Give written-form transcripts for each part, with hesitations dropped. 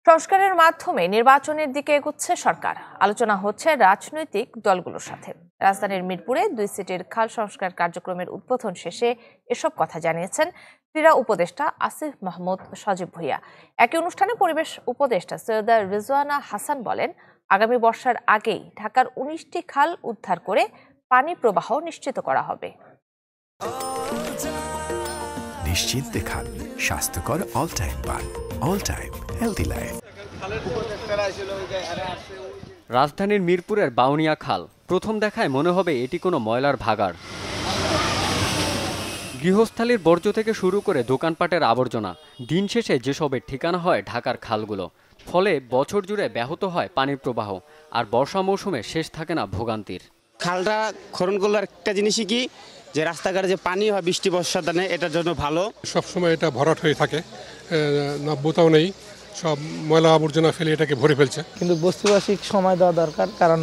সংস্কারের মাধ্যমে নির্বাচনের দিকে এগোচ্ছে সরকার। আলোচনা হচ্ছে রাজনৈতিক দলগুলোর সাথে। রাজধানীর মিরপুরে 2 সিটির খাল সংস্কার কার্যক্রমের উদ্বোধন শেষে এসব কথা জানিয়েছেন ক্রীড়া উপদেষ্টা আসিফ মাহমুদ সজীব ভুঁইয়া। একই অনুষ্ঠানে পরিবেশ উপদেষ্টা সৈয়দা রিজওয়ানা হাসান বলেন, আগামী বর্ষার আগেই ঢাকার 19টি খাল উদ্ধার করে পানি প্রবাহ নিশ্চিত করা হবে। নিশ্চিন্তে খান স্বাস্থ্যকর অল টাইম পান, অল টাইম হেলদি লাইফ। রাজধানীর মিরপুরের বাউনিয়া খাল প্রথম দেখায় মনে হবে এটি কোনো ময়লার ভাগাড়। গৃহস্থালির বর্জ্য থেকে শুরু করে দোকানপাটের আবর্জনা, দিন শেষে যেসবের ঠিকানা হয় ঢাকার খালগুলো। ফলে বছর জুড়ে ব্যাহত হয় পানির প্রবাহ, আর বর্ষা মৌসুমে শেষ থাকে না ভোগান্তির। খালটা খনন করলে একটা জিনিসই কি, যে রাস্তাঘাটে যে পানি হয় বৃষ্টি বর্ষার দিনে, এটার জন্য ভালো। সবসময় এটা ভরাট হয়ে থাকে, নাব্যতাও নেই, সব ময়লা আবর্জনা ফেলে এটাকে ভরে ফেলছে। কিন্তু বস্তিবাসিক সময় দেওয়া দরকার, কারণ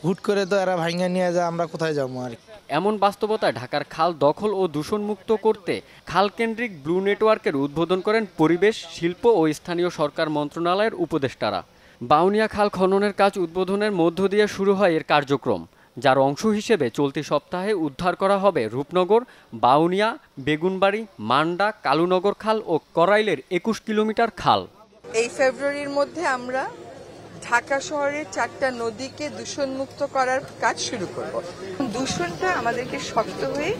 হুট করে তো এরা ভাঙা নিয়ে যায়, আমরা কোথায় যাবো আর। এমন বাস্তবতায় ঢাকার খাল দখল ও দূষণমুক্ত করতে খালকেন্দ্রিক ব্লু নেটওয়ার্কের উদ্বোধন করেন পরিবেশ, শিল্প ও স্থানীয় সরকার মন্ত্রণালয়ের উপদেষ্টারা। বাউনিয়া খাল খননের কাজ উদ্বোধনের মধ্য দিয়ে শুরু হয় এর কার্যক্রম, যার অংশ হিসেবে চলতি সপ্তাহে উদ্ধার করা হবে রূপনগর, বাউনিয়া, বেগুনবাড়ি, মান্ডা, কালুনগর খাল ও করাইলের 21 কিলোমিটার খাল। এই ফেব্রুয়ারির মধ্যে আমরা ঢাকা শহরের 4টা নদীকে দূষণমুক্ত করার কাজ শুরু করব। দূষণটা আমাদেরকে শক্ত হয়ে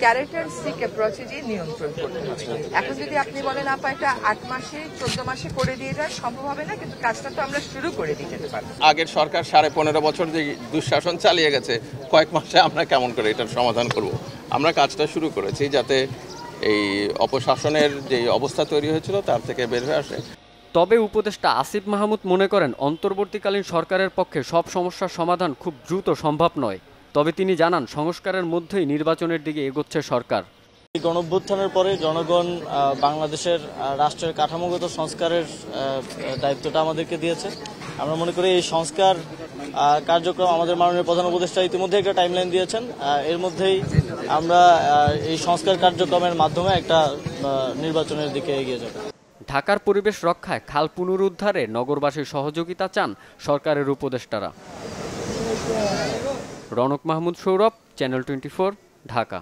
ক্যারেক্টারিস্টিক অ্যাপ্রোচে দিয়ে নিয়ন্ত্রণ করতে হবে। এখন যদি আপনি বলেন আপা এটা 8 মাসে 14 মাসে করে দিয়ে যায়, সম্ভব হবে না, কিন্তু কাজটা তো আমরা শুরু করে দিয়ে যেতে পারবো। আগের সরকার 15.5 বছর যে দুঃশাসন চালিয়ে গেছে, কয়েক মাসে আমরা কেমন করে এটার সমাধান করব। আমরা কাজটা শুরু করেছি যাতে এই অপশাসনের যে অবস্থা তৈরি হয়েছিল তার থেকে বের হয়ে আসে। তবে উপদেষ্টা আসিফ মাহমুদ মনে করেন, অন্তর্বর্তীকালীন সরকারের পক্ষে সব সমস্যার সমাধান খুব দ্রুত সম্ভব নয়। তবে তিনি জানান, সংস্কারের মধ্যেই নির্বাচনের দিকে এগোচ্ছে সরকার। গণঅভ্যুত্থানের পরে জনগণ বাংলাদেশের রাষ্ট্রের কাঠামোগত সংস্কারের দায়িত্বটা আমাদেরকে দিয়েছে। আমরা মনে করি এই সংস্কার কার্যক্রম আমাদের মাননীয় প্রধান উপদেষ্টা ইতিমধ্যে একটা টাইমলাইন দিয়েছেন। এর মধ্যেই আমরা এই সংস্কার কার্যক্রমের মাধ্যমে একটা নির্বাচনের দিকে এগিয়ে যাব। ঢাকার পরিবেশ রক্ষায় খাল পুনরুদ্ধারে নগরবাসীর সহযোগিতা চান সরকারের উপদেষ্টারা। রনক মাহমুদ সৌরভ, চ্যানেল 24, ঢাকা।